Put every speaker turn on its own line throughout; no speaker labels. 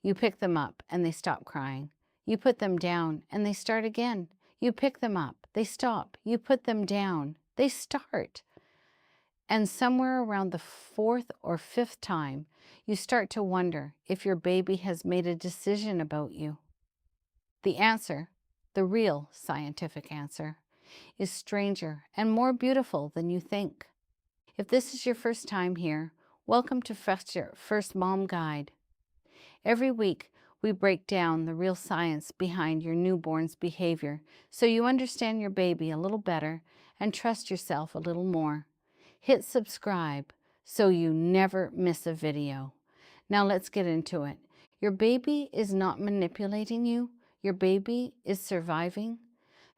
You pick them up and they stop crying. You put them down and they start again. You pick them up, they stop. You put them down, they start. And somewhere around the fourth or fifth time, you start to wonder if your baby has made a decision about you. The answer, the real scientific answer, is stranger and more beautiful than you think. If this is your first time here, welcome to First Mom Guide. Every week, we break down the real science behind your newborn's behavior so you understand your baby a little better and trust yourself a little more. Hit subscribe so you never miss a video. Now let's get into it. Your baby is not manipulating you. Your baby is surviving.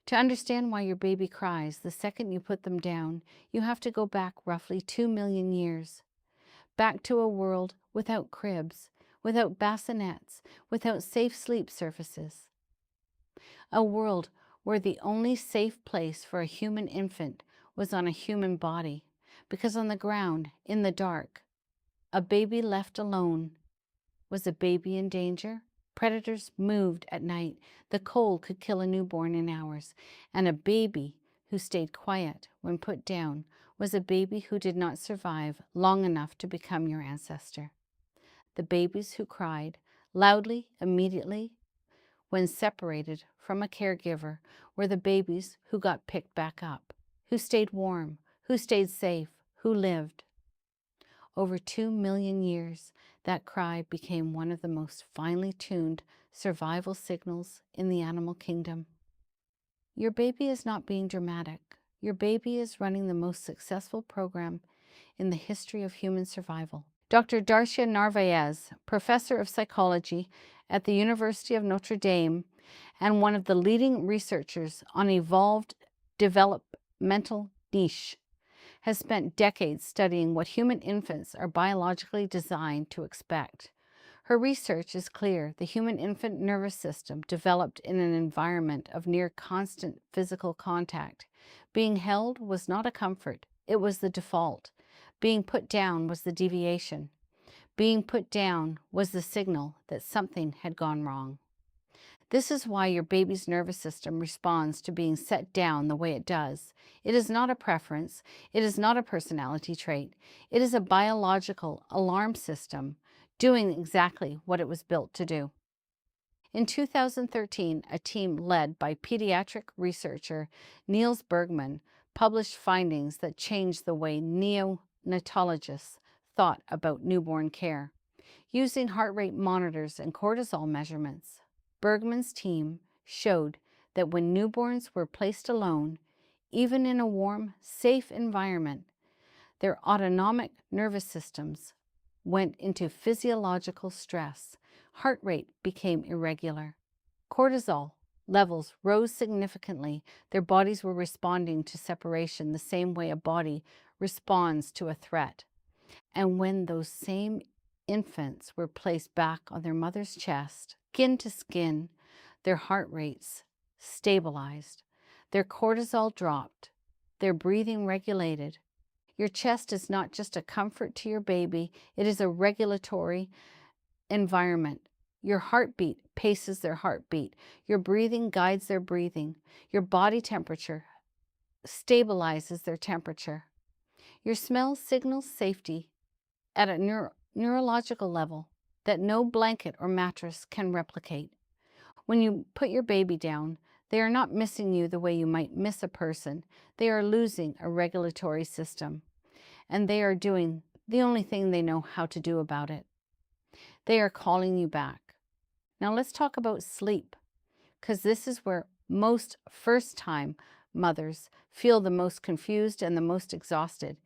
To understand why your baby cries the second you put them down, you have to go back roughly 2 million years. Back to a world without cribs, without bassinets, without safe sleep surfaces. A world where the only safe place for a human infant was on a human body, because on the ground, in the dark, a baby left alone. Was a baby in danger? Predators moved at night. The cold could kill a newborn in hours. And a baby who stayed quiet when put down was a baby who did not survive long enough to become your ancestor. The babies who cried loudly immediately when separated from a caregiver were the babies who got picked back up, who stayed warm, who stayed safe, who lived. Over 2 million years, that cry became one of the most finely tuned survival signals in the animal kingdom. Your baby is not being dramatic. Your baby is running the most successful program in the history of human survival. Dr. Darcia Narvaez, professor of psychology at the University of Notre Dame and one of the leading researchers on evolved developmental niche, has spent decades studying what human infants are biologically designed to expect. Her research is clear. The human infant nervous system developed in an environment of near constant physical contact. Being held was not a comfort, it was the default. Being put down was the deviation. Being put down was the signal that something had gone wrong. This is why your baby's nervous system responds to being set down the way it does. It is not a preference. It is not a personality trait. It is a biological alarm system doing exactly what it was built to do. In 2013, a team led by pediatric researcher Nils Bergman published findings that changed the way neonatologists thought about newborn care. Using heart rate monitors and cortisol measurements, Bergman's team showed that when newborns were placed alone, even in a warm, safe environment, their autonomic nervous systems went into physiological stress. Heart rate became irregular. Cortisol levels rose significantly. Their bodies were responding to separation the same way a body responds to a threat. And when those same infants were placed back on their mother's chest, skin to skin, their heart rates stabilized, their cortisol dropped, their breathing regulated. Your chest is not just a comfort to your baby, it is a regulatory environment. Your heartbeat paces their heartbeat. Your breathing guides their breathing. Your body temperature stabilizes their temperature. Your smell signals safety at a neurological level that no blanket or mattress can replicate. When you put your baby down, they are not missing you the way you might miss a person. They are losing a regulatory system, and they are doing the only thing they know how to do about it. They are calling you back. Now let's talk about sleep, because this is where most first-time mothers feel the most confused and the most exhausted.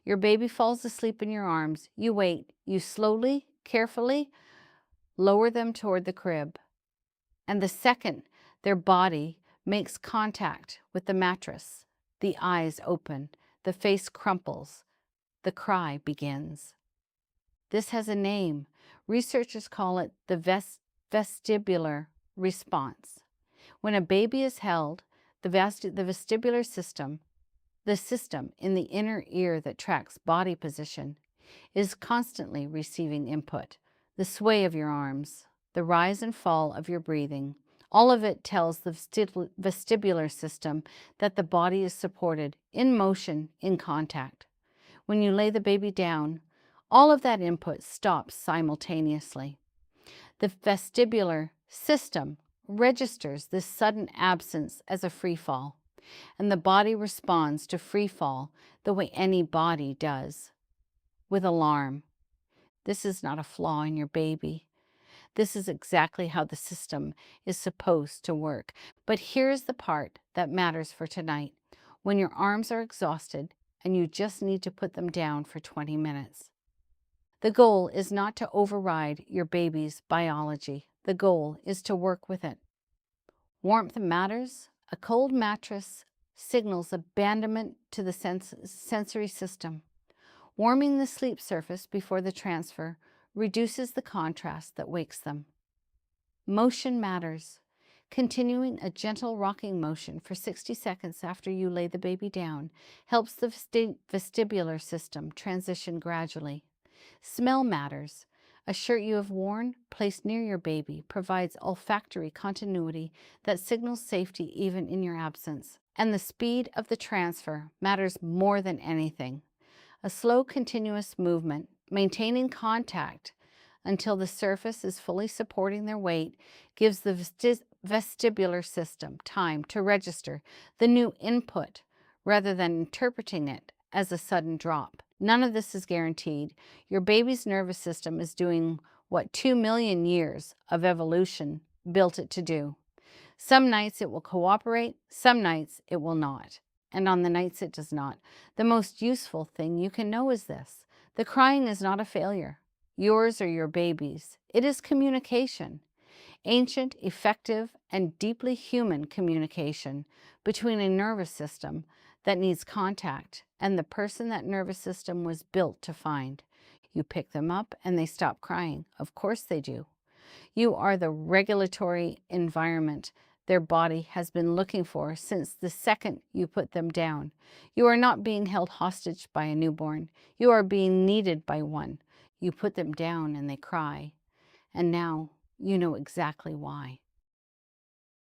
Your baby falls asleep in your arms. You wait. You slowly, carefully lower them toward the crib. And the second their body makes contact with the mattress, the eyes open, the face crumples, the cry begins. This has a name. Researchers call it the vestibular response. When a baby is held, the vestibular system, the system in the inner ear that tracks body position, is constantly receiving input. The sway of your arms, the rise and fall of your breathing. All of it tells the vestibular system that the body is supported, in motion, in contact. When you lay the baby down, all of that input stops simultaneously. The vestibular system registers this sudden absence as a free fall, and the body responds to free fall the way any body does, with alarm. This is not a flaw in your baby. This is exactly how the system is supposed to work. But here's the part that matters for tonight. When your arms are exhausted and you just need to put them down for 20 minutes. The goal is not to override your baby's biology. The goal is to work with it. Warmth matters. A cold mattress signals abandonment to the sensory system. Warming the sleep surface before the transfer reduces the contrast that wakes them. Motion matters. Continuing a gentle rocking motion for 60 seconds after you lay the baby down helps the vestibular system transition gradually. Smell matters. A shirt you have worn, placed near your baby, provides olfactory continuity that signals safety even in your absence. And the speed of the transfer matters more than anything. A slow, continuous movement, maintaining contact until the surface is fully supporting their weight, gives the vestibular system time to register the new input rather than interpreting it as a sudden drop. None of this is guaranteed. Your baby's nervous system is doing what 2 million years of evolution built it to do. Some nights it will cooperate, some nights it will not. And on the nights it does not, the most useful thing you can know is this: the crying is not a failure, yours or your baby's. It is communication. Ancient, effective, and deeply human communication between a nervous system that needs contact and the person that nervous system was built to find. You pick them up and they stop crying. Of course they do. You are the regulatory environment their body has been looking for since the second you put them down. You are not being held hostage by a newborn. You are being needed by one. You put them down and they cry. And now you know exactly why.